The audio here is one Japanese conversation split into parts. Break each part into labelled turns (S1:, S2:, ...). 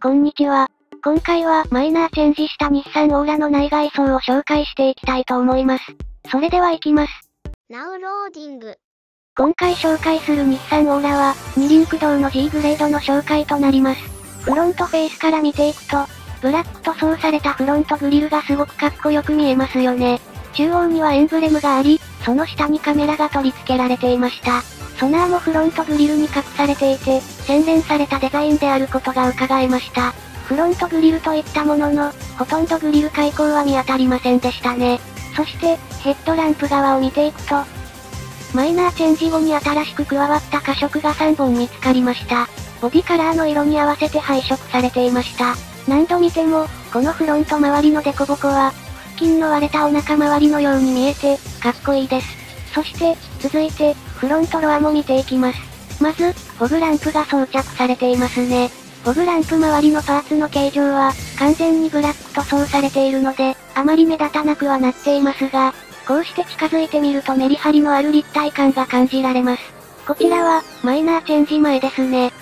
S1: こんにちは。今回はマイナーチェンジした日産オーラの内外装を紹介していきたいと思います。それでは行きます。
S2: Now loading。
S1: 今回紹介する日産オーラは、二輪駆動の G グレードの紹介となります。フロントフェイスから見ていくと、ブラック塗装されたフロントグリルがすごくかっこよく見えますよね。中央にはエンブレムがあり、その下にカメラが取り付けられていました。ソナーもフロントグリルに隠されていて、洗練されたデザインであることが伺えました。フロントグリルといったものの、ほとんどグリル開口は見当たりませんでしたね。そして、ヘッドランプ側を見ていくと、マイナーチェンジ後に新しく加わった過色が3本見つかりました。ボディカラーの色に合わせて配色されていました。何度見ても、このフロント周りのデコボコは、腹筋の割れたお腹周りのように見えて、かっこいいです。そして、続いて、フロントロアも見ていきます。まず、フォグランプが装着されていますね。フォグランプ周りのパーツの形状は、完全にブラック塗装されているので、あまり目立たなくはなっていますが、こうして近づいてみるとメリハリのある立体感が感じられます。こちらは、マイナーチェンジ前ですね。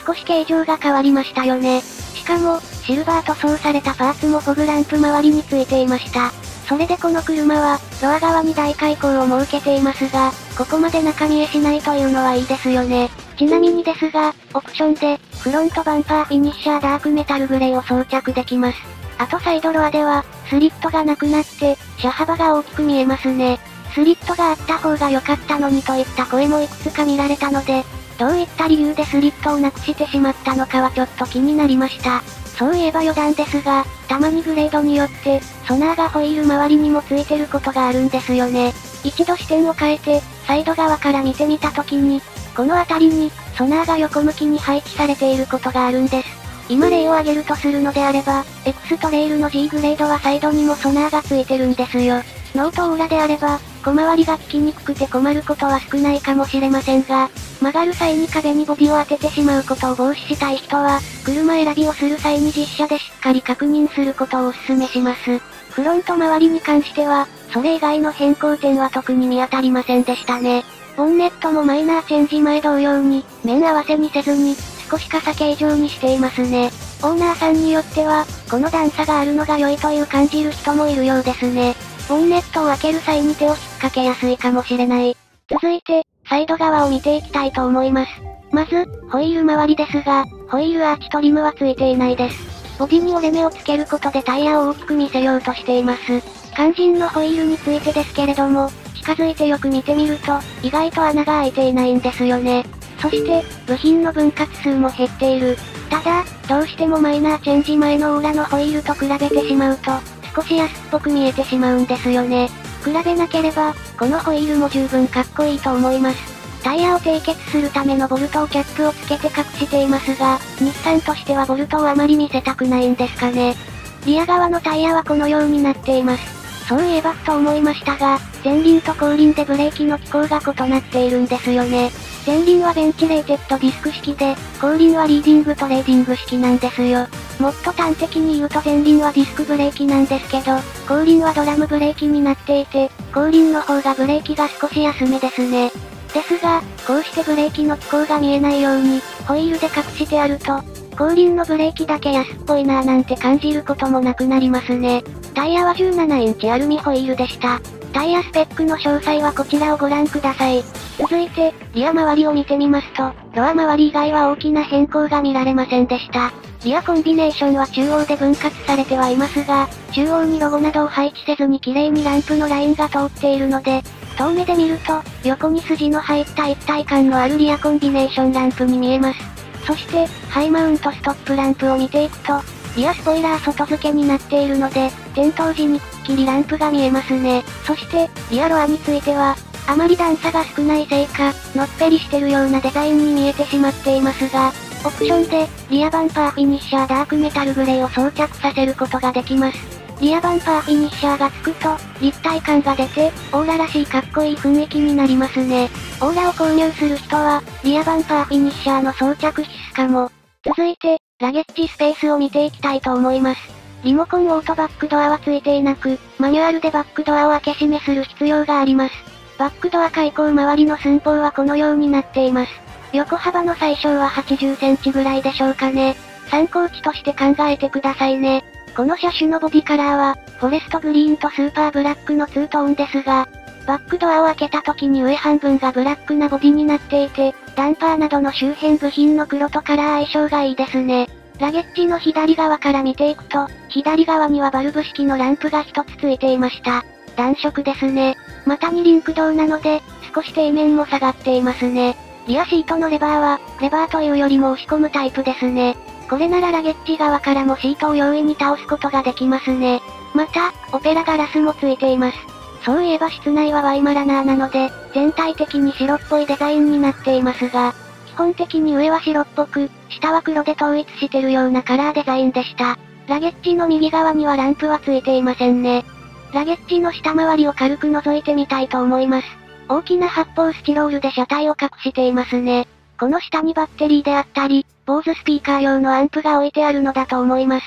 S1: 少し形状が変わりましたよね。しかも、シルバー塗装されたパーツもフォグランプ周りについていました。それでこの車は、ドア側に大開口を設けていますが、ここまで中見えしないというのはいいですよね。ちなみにですが、オプションで、フロントバンパーフィニッシャーダークメタルグレーを装着できます。あとサイドロアでは、スリットがなくなって、車幅が大きく見えますね。スリットがあった方が良かったのにといった声もいくつか見られたので、どういった理由でスリットをなくしてしまったのかはちょっと気になりました。そういえば余談ですが、たまにグレードによって、ソナーがホイール周りにもついてることがあるんですよね。一度視点を変えて、サイド側から見てみた時に、この辺りに、ソナーが横向きに配置されていることがあるんです。今例を挙げるとするのであれば、エクストレイルの G グレードはサイドにもソナーがついてるんですよ。ノートオーラであれば、小回りが効きにくくて困ることは少ないかもしれませんが、曲がる際に壁にボディを当ててしまうことを防止したい人は、車選びをする際に実車でしっかり確認することをお勧めします。フロント周りに関しては、それ以外の変更点は特に見当たりませんでしたね。ボンネットもマイナーチェンジ前同様に、面合わせにせずに、少し傘形状にしていますね。オーナーさんによっては、この段差があるのが良いという感じる人もいるようですね。ボンネットを開ける際に手を引っ掛けやすいかもしれない。続いて、サイド側を見ていきたいと思います。まず、ホイール周りですが、ホイールアーチトリムはついていないです。ボディに折れ目をつけることでタイヤを大きく見せようとしています。肝心のホイールについてですけれども、近づいてよく見てみると、意外と穴が開いていないんですよね。そして、部品の分割数も減っている。ただ、どうしてもマイナーチェンジ前のオーラのホイールと比べてしまうと、少し安っぽく見えてしまうんですよね。比べなければ、このホイールも十分かっこいいと思います。タイヤを締結するためのボルトをキャップをつけて隠していますが、日産としてはボルトをあまり見せたくないんですかね。リア側のタイヤはこのようになっています。そういえばふと思いましたが、前輪と後輪でブレーキの機構が異なっているんですよね。前輪はベンチレーテッドディスク式で、後輪はリーディングトレーディング式なんですよ。もっと端的に言うと前輪はディスクブレーキなんですけど、後輪はドラムブレーキになっていて、後輪の方がブレーキが少し安めですね。ですが、こうしてブレーキの機構が見えないように、ホイールで隠してあると、後輪のブレーキだけ安っぽいなぁなんて感じることもなくなりますね。タイヤは17インチアルミホイールでした。タイヤスペックの詳細はこちらをご覧ください。続いて、リア周りを見てみますと、ロア周り以外は大きな変更が見られませんでした。リアコンビネーションは中央で分割されてはいますが、中央にロゴなどを配置せずに綺麗にランプのラインが通っているので、遠目で見ると、横に筋の入った一体感のあるリアコンビネーションランプに見えます。そして、ハイマウントストップランプを見ていくと、リアスポイラー外付けになっているので、点灯時にくっきりランプが見えますね。そして、リアロアについては、あまり段差が少ないせいか、のっぺりしてるようなデザインに見えてしまっていますが、オプションで、リアバンパーフィニッシャーダークメタルグレーを装着させることができます。リアバンパーフィニッシャーがつくと、立体感が出て、オーラらしいかっこいい雰囲気になりますね。オーラを購入する人は、リアバンパーフィニッシャーの装着必須かも。続いて、ラゲッジスペースを見ていきたいと思います。リモコンオートバックドアはついていなく、マニュアルでバックドアを開け閉めする必要があります。バックドア開口周りの寸法はこのようになっています。横幅の最小は80センチぐらいでしょうかね。参考値として考えてくださいね。この車種のボディカラーは、フォレストグリーンとスーパーブラックのツートーンですが、バックドアを開けた時に上半分がブラックなボディになっていて、ダンパーなどの周辺部品の黒とカラー相性がいいですね。ラゲッジの左側から見ていくと、左側にはバルブ式のランプが一つついていました。暖色ですね。また二輪駆動なので、少し底面も下がっていますね。リアシートのレバーは、レバーというよりも押し込むタイプですね。これならラゲッジ側からもシートを容易に倒すことができますね。また、オペラガラスもついています。そういえば室内はワイマラナーなので、全体的に白っぽいデザインになっていますが、基本的に上は白っぽく、下は黒で統一してるようなカラーデザインでした。ラゲッジの右側にはランプはついていませんね。ラゲッジの下回りを軽く覗いてみたいと思います。大きな発泡スチロールで車体を隠していますね。この下にバッテリーであったり、坊主スピーカー用のアンプが置いてあるのだと思います。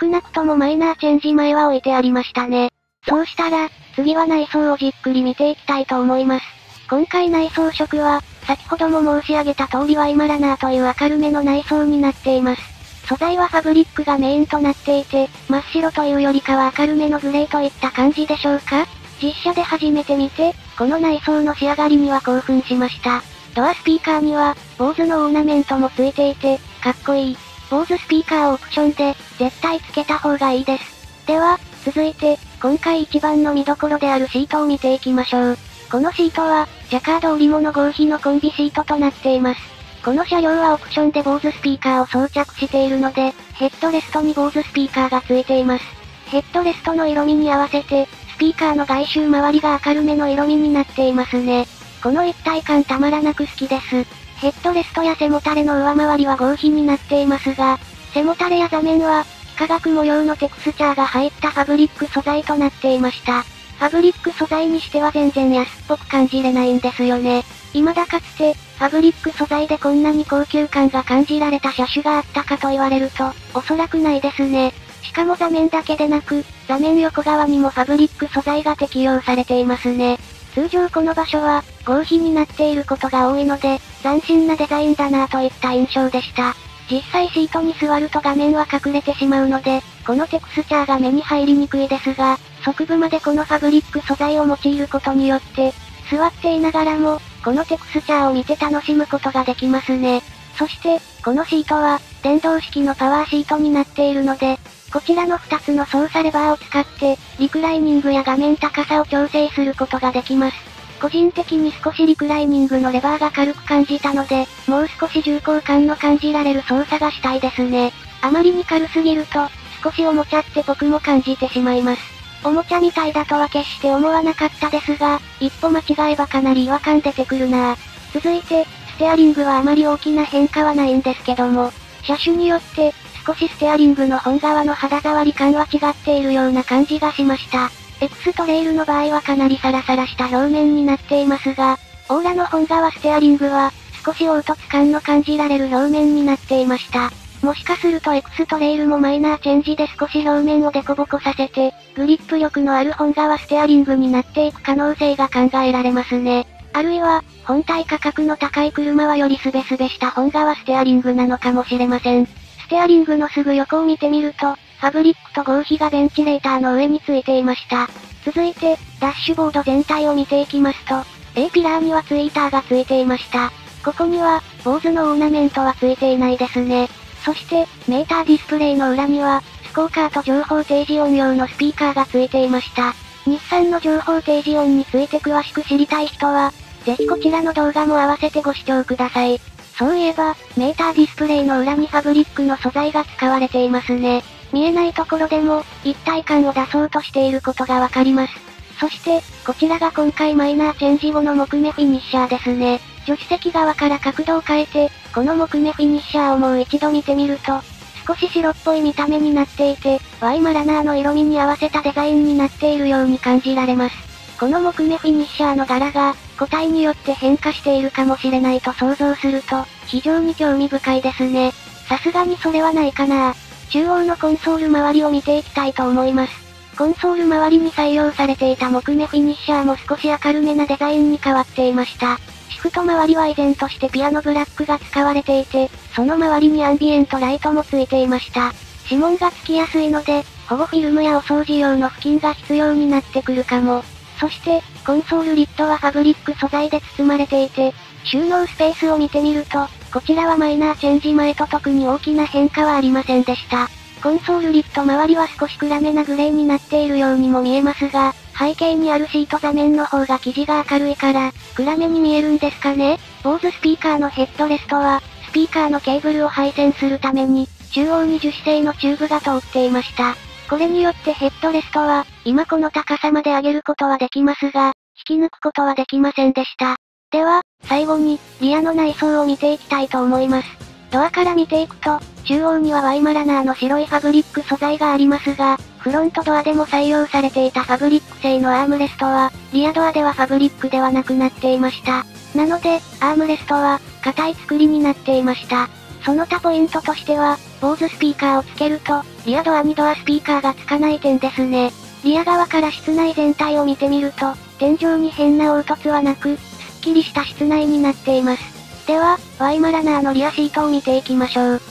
S1: 少なくともマイナーチェンジ前は置いてありましたね。そうしたら、次は内装をじっくり見ていきたいと思います。今回内装色は、先ほども申し上げた通りワイマラナーという明るめの内装になっています。素材はファブリックがメインとなっていて、真っ白というよりかは明るめのグレーといった感じでしょうか？実車で初めて見て、この内装の仕上がりには興奮しました。ドアスピーカーには、坊主のオーナメントもついていて、かっこいい。坊主スピーカーをオプションで、絶対つけた方がいいです。では、続いて、今回一番の見どころであるシートを見ていきましょう。このシートは、ジャカード織物合皮のコンビシートとなっています。この車両はオプションで坊主スピーカーを装着しているので、ヘッドレストに坊主スピーカーがついています。ヘッドレストの色味に合わせて、スピーカーの外周周りが明るめの色味になっていますね。この一体感たまらなく好きです。ヘッドレストや背もたれの上回りは合皮になっていますが、背もたれや座面は、幾何学模様のテクスチャーが入ったファブリック素材となっていました。ファブリック素材にしては全然安っぽく感じれないんですよね。未だかつて、ファブリック素材でこんなに高級感が感じられた車種があったかと言われると、おそらくないですね。しかも座面だけでなく、座面横側にもファブリック素材が適用されていますね。通常この場所は、合皮になっていることが多いので、斬新なデザインだなといった印象でした。実際シートに座ると画面は隠れてしまうので、このテクスチャーが目に入りにくいですが、側部までこのファブリック素材を用いることによって、座っていながらも、このテクスチャーを見て楽しむことができますね。そして、このシートは、電動式のパワーシートになっているので、こちらの2つの操作レバーを使って、リクライニングや画面高さを調整することができます。個人的に少しリクライニングのレバーが軽く感じたので、もう少し重厚感の感じられる操作がしたいですね。あまりに軽すぎると、少しおもちゃって僕も感じてしまいます。おもちゃみたいだとは決して思わなかったですが、一歩間違えばかなり違和感出てくるなぁ。続いて、ステアリングはあまり大きな変化はないんですけども、車種によって、少しステアリングの本側の肌触り感は違っているような感じがしました。エクストレイルの場合はかなりサラサラした表面になっていますが、オーラの本側ステアリングは、少し凹凸感の感じられる表面になっていました。もしかするとエクストレイルもマイナーチェンジで少し表面をデコボコさせて、グリップ力のある本側ステアリングになっていく可能性が考えられますね。あるいは、本体価格の高い車はよりスベスベした本側ステアリングなのかもしれません。ステアリングのすぐ横を見てみると、ファブリックと合皮がベンチレーターの上についていました。続いて、ダッシュボード全体を見ていきますと、A ピラーにはツイーターがついていました。ここには、坊主のオーナメントはついていないですね。そして、メーターディスプレイの裏には、スコーカーと情報提示音用のスピーカーがついていました。日産の情報提示音について詳しく知りたい人は、ぜひこちらの動画も合わせてご視聴ください。そういえば、メーターディスプレイの裏にファブリックの素材が使われていますね。見えないところでも、一体感を出そうとしていることがわかります。そして、こちらが今回マイナーチェンジ後の木目フィニッシャーですね。助手席側から角度を変えて、この木目フィニッシャーをもう一度見てみると、少し白っぽい見た目になっていて、ワイマラナーの色味に合わせたデザインになっているように感じられます。この木目フィニッシャーの柄が、個体によって変化しているかもしれないと想像すると、非常に興味深いですね。さすがにそれはないかな。中央のコンソール周りを見ていきたいと思います。コンソール周りに採用されていた木目フィニッシャーも少し明るめなデザインに変わっていました。視フト周りは依然としてピアノブラックが使われていて、その周りにアンビエントライトもついていました。指紋がつきやすいので、保護フィルムやお掃除用の布巾が必要になってくるかも。そして、コンソールリッドはファブリック素材で包まれていて、収納スペースを見てみると、こちらはマイナーチェンジ前と特に大きな変化はありませんでした。コンソールリッド周りは少し暗めなグレーになっているようにも見えますが、背景にあるシート座面の方が生地が明るいから、暗めに見えるんですかね。坊主スピーカーのヘッドレストは、スピーカーのケーブルを配線するために、中央に樹脂製のチューブが通っていました。これによってヘッドレストは、今この高さまで上げることはできますが、引き抜くことはできませんでした。では、最後に、リアの内装を見ていきたいと思います。ドアから見ていくと、中央にはワイマラナーの白いファブリック素材がありますが、フロントドアでも採用されていたファブリック製のアームレストは、リアドアではファブリックではなくなっていました。なので、アームレストは、硬い作りになっていました。その他ポイントとしては、坊主スピーカーをつけると、リアドアにドアスピーカーがつかない点ですね。リア側から室内全体を見てみると、天井に変な凹凸はなく、すっきりした室内になっています。では、ワイマラナーのリアシートを見ていきましょう。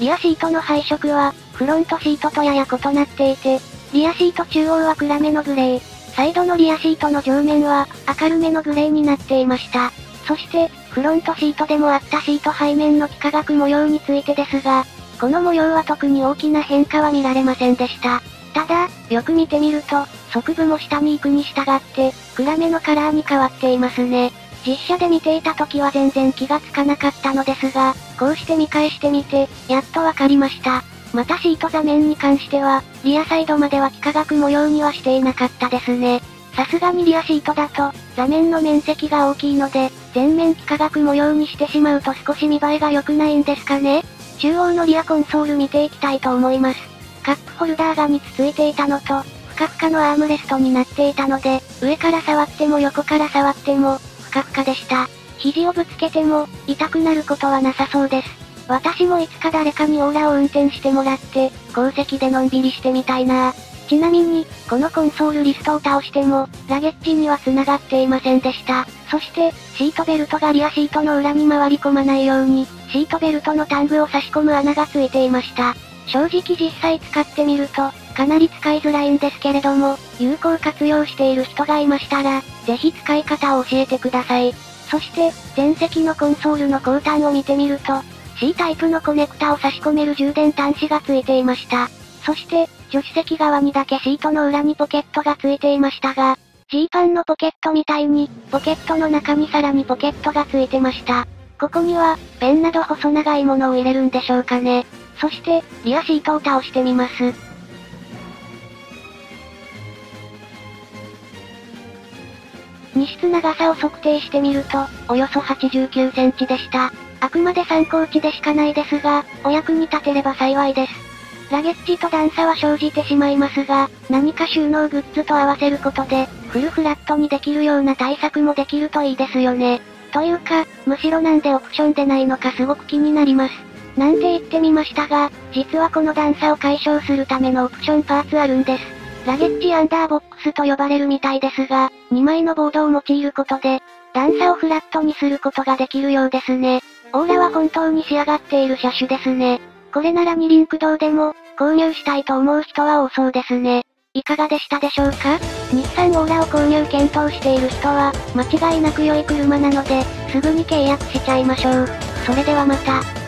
S1: リアシートの配色は、フロントシートとやや異なっていて、リアシート中央は暗めのグレー、サイドのリアシートの上面は、明るめのグレーになっていました。そして、フロントシートでもあったシート背面の幾何学模様についてですが、この模様は特に大きな変化は見られませんでした。ただ、よく見てみると、側部も下に行くに従って、暗めのカラーに変わっていますね。実写で見ていた時は全然気がつかなかったのですが、こうして見返してみて、やっとわかりました。またシート座面に関しては、リアサイドまでは幾何学模様にはしていなかったですね。さすがにリアシートだと、座面の面積が大きいので、全面幾何学模様にしてしまうと少し見栄えが良くないんですかね。中央のリアコンソール見ていきたいと思います。カップホルダーが3つついていたのと、ふかふかのアームレストになっていたので、上から触っても横から触っても、ふかふかでした。肘をぶつけても、痛くなることはなさそうです。私もいつか誰かにオーラを運転してもらって、後席でのんびりしてみたいな。ちなみに、このコンソールリストを倒しても、ラゲッジには繋がっていませんでした。そして、シートベルトがリアシートの裏に回り込まないように、シートベルトの端部を差し込む穴がついていました。正直実際使ってみると、かなり使いづらいんですけれども、有効活用している人がいましたら、ぜひ使い方を教えてください。そして、前席のコンソールの後端を見てみると、C タイプのコネクタを差し込める充電端子がついていました。そして、助手席側にだけシートの裏にポケットがついていましたが、ジーパンのポケットみたいに、ポケットの中にさらにポケットがついてました。ここには、ペンなど細長いものを入れるんでしょうかね。そして、リアシートを倒してみます。荷室長さを測定してみると、およそ89センチでした。あくまで参考値でしかないですが、お役に立てれば幸いです。ラゲッジと段差は生じてしまいますが、何か収納グッズと合わせることで、フルフラットにできるような対策もできるといいですよね。というか、むしろなんでオプションでないのかすごく気になります。なんて言ってみましたが、実はこの段差を解消するためのオプションパーツあるんです。ラゲッジアンダーボックスと呼ばれるみたいですが、2枚のボードを用いることで、段差をフラットにすることができるようですね。オーラは本当に仕上がっている車種ですね。これなら二輪駆動でも、購入したいと思う人は多そうですね。いかがでしたでしょうか？日産オーラを購入検討している人は、間違いなく良い車なので、すぐに契約しちゃいましょう。それではまた。